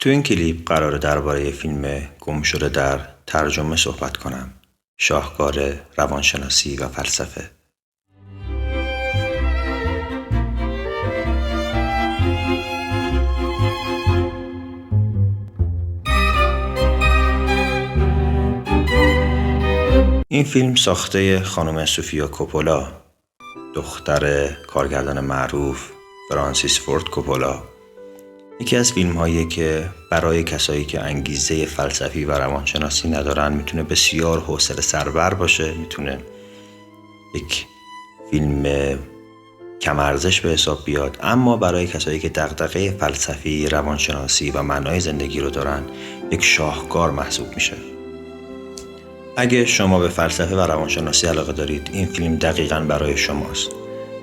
تو این کلیپ قراره درباره فیلم گم شده در ترجمه صحبت کنم. شاهکار روانشناسی و فلسفه. این فیلم ساخته خانم سوفیا کوپولا، دختر کارگردان معروف فرانسیس فورد کوپولا. یکی از فیلم هایی که برای کسایی که انگیزه فلسفی و روانشناسی ندارن میتونه بسیار حوصله سربر باشه، میتونه یک فیلم کم ارزش به حساب بیاد، اما برای کسایی که دغدغه فلسفی، روانشناسی و معنای زندگی رو دارن یک شاهکار محسوب میشه. اگه شما به فلسفه و روانشناسی علاقه دارید، این فیلم دقیقاً برای شماست.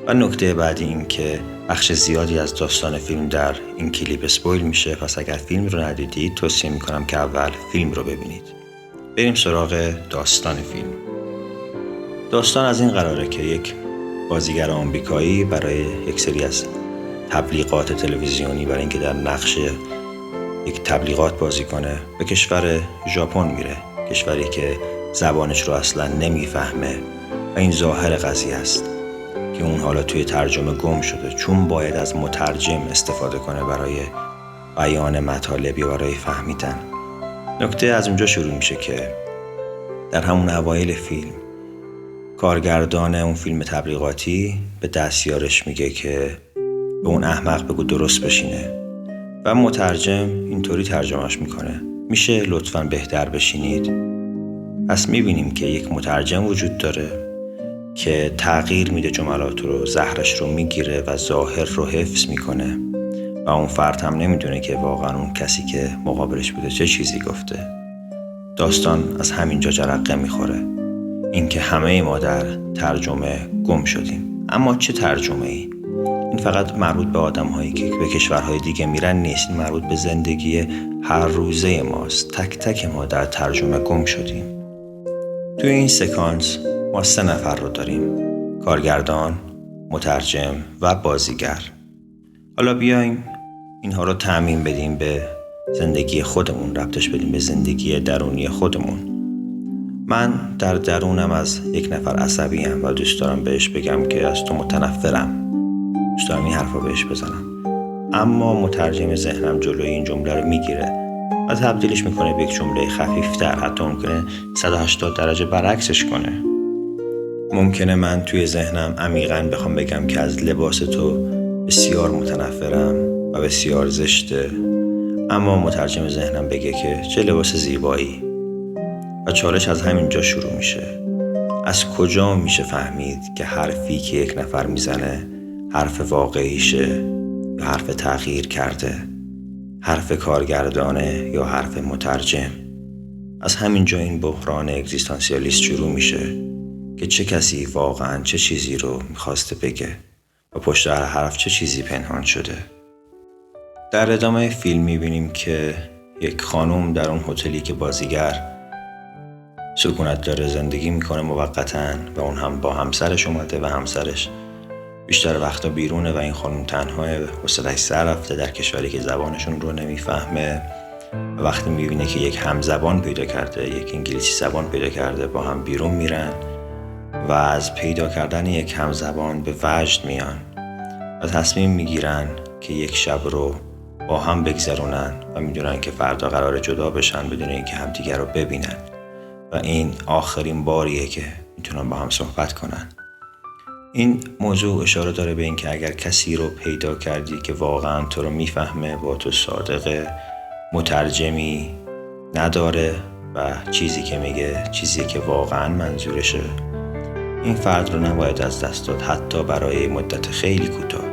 و نکته بعدی این که بخش زیادی از داستان فیلم در این کلیپ اسپویل میشه، پس اگر فیلم رو ندیدید توصیه میکنم که اول فیلم رو ببینید. بریم سراغ داستان فیلم. داستان از این قراره که یک بازیگر آمریکایی برای یک سری از تبلیغات تلویزیونی، برای اینکه در نقش یک تبلیغات بازی کنه، به کشور ژاپن میره، کشوری که زبانش رو اصلا نمیفهمه و این ظاهر قضیه است که اون حالا توی ترجمه گم شده، چون باید از مترجم استفاده کنه برای بیان مطالب یا برای فهمیدن. نکته از اونجا شروع میشه که در همون اوایل فیلم کارگردان اون فیلم تبلیغاتی به دستیارش میگه که به اون احمق بگو درست بشینه و مترجم اینطوری ترجمهش میکنه: میشه لطفاً بهتر بشینید. پس میبینیم که یک مترجم وجود داره که تغییر میده جملات رو، زهرش رو میگیره و ظاهر رو حفظ میکنه و اون فرد هم نمیدونه که واقعا اون کسی که مقابلش بوده چه چیزی گفته. داستان از همینجا جرقه میخوره، اینکه همه ما در ترجمه گم شدیم. اما چه ترجمه ای؟ این فقط مربوط به آدم هایی که به کشورهای دیگه میرن نیست، این مربوط به زندگی هر روزه ماست. تک تک ما در ترجمه گم شدیم. توی این سکانس ما 3 نفر رو داریم: کارگردان، مترجم و بازیگر. حالا بیایم اینها رو تعمیم بدیم به زندگی خودمون، ربطش بدیم به زندگی درونی خودمون. من در درونم از یک نفر عصبیم و دوست دارم بهش بگم که از تو متنفرم، دوست دارم این حرفا بهش بزنم، اما مترجم ذهنم جلوی این جمله رو میگیره و تبدیلش میکنه به یک جمله خفیفتر، حتی ممکنه 180 درجه برعکسش کنه. ممکنه من توی ذهنم عمیقاً بخوام بگم که از لباس تو بسیار متنفرم و بسیار زشته، اما مترجم ذهنم بگه که چه لباس زیبایی. و چالش از همین جا شروع میشه. از کجا میشه فهمید که حرفی که یک نفر میزنه حرف واقعیشه یا حرف تغییر کرده، حرف کارگردانه یا حرف مترجم؟ از همین جا این بحران اگزیستانسیالیست شروع میشه که چه کسی واقعا چه چیزی رو میخواسته بگه و پشت هر حرف چه چیزی پنهان شده. در ادامه فیلم میبینیم که یک خانم در اون هتلی که بازیگر سکونت داره زندگی میکنه موقتاً و اون هم با همسرش اومده و همسرش بیشتر وقتا بیرونه و این خانم تنها، حوصله‌اش سر رفته در کشوری که زبانشون رو نمیفهمه. و وقتی میبینه که یک همزبان پیدا کرده، یک انگلیسی زبان پیدا کرده، با هم بیرون میرن و از پیدا کردن یک همزبان به وجد میان و تصمیم میگیرن که یک شب رو با هم بگذرونن و میدونن که فردا قراره جدا بشن بدون اینکه همدیگر رو ببینن و این آخرین باریه که میتونن با هم صحبت کنن. این موضوع اشاره داره به این که اگر کسی رو پیدا کردی که واقعا تو رو میفهمه، با تو صادقه، مترجمی نداره و چیزی که میگه چیزی که واقعا منظورشه، این فرد رو نباید از دست داد، حتی برای مدت خیلی کوتاه.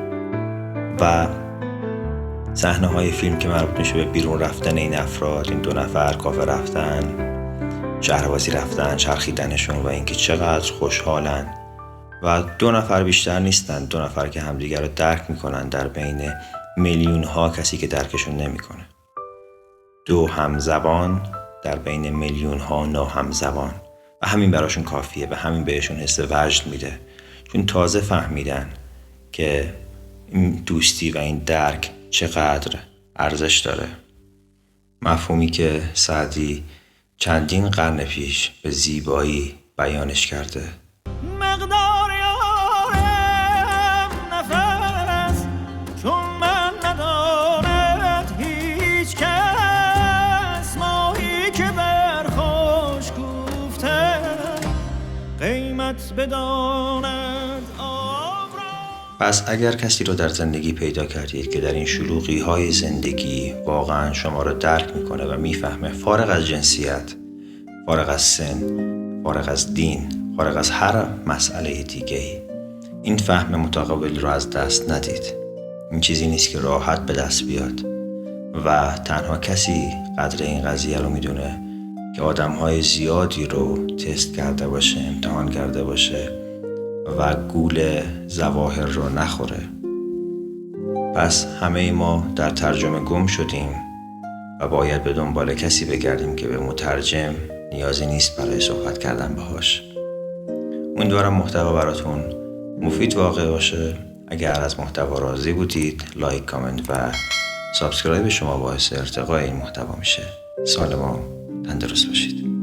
و صحنه های فیلم که مربوط میشه به بیرون رفتن این افراد، این 2 نفر کافه رفتن، شهربازی رفتن، چرخیدنشون و اینکه چقدر خوشحالن و 2 نفر بیشتر نیستن، 2 نفر که همدیگر رو درک میکنن در بین میلیون ها کسی که درکشون نمیکنه. 2 همزبان در بین میلیون ها ناهمزبان و همین براشون کافیه و همین بهشون حس وجد میده، چون تازه فهمیدن که این دوستی و این درک چقدر ارزش داره. مفهومی که سعدی چندین قرن پیش به زیبایی بیانش کرده. مقدار یارم نفر است چون من ندارد هیچ کس، ماهی که بر خوش گفته قیمت بداند آب را. پس اگر کسی رو در زندگی پیدا کردید که در این شلوغی های زندگی واقعا شما رو درک میکنه و میفهمه، فارغ از جنسیت، فارغ از سن، فارغ از دین، فارغ از هر مسئله دیگه‌ای، این فهم متقابل رو از دست ندید. این چیزی نیست که راحت به دست بیاد و تنها کسی قدر این قضیه رو میدونه که آدم‌های زیادی رو تست کرده باشه، امتحان کرده باشه و گول ظواهر رو نخوره. پس همه ما در ترجمه گم شدیم و باید به دنبال کسی بگردیم که به مترجم نیازی نیست برای صحبت کردن باهاش. امیدوارم محتوا براتون مفید واقع باشه. اگر از محتوا راضی بودید، لایک، کامنت و سابسکرایب شما باعث ارتقای این محتوا میشه. سالم و تندرست باشید.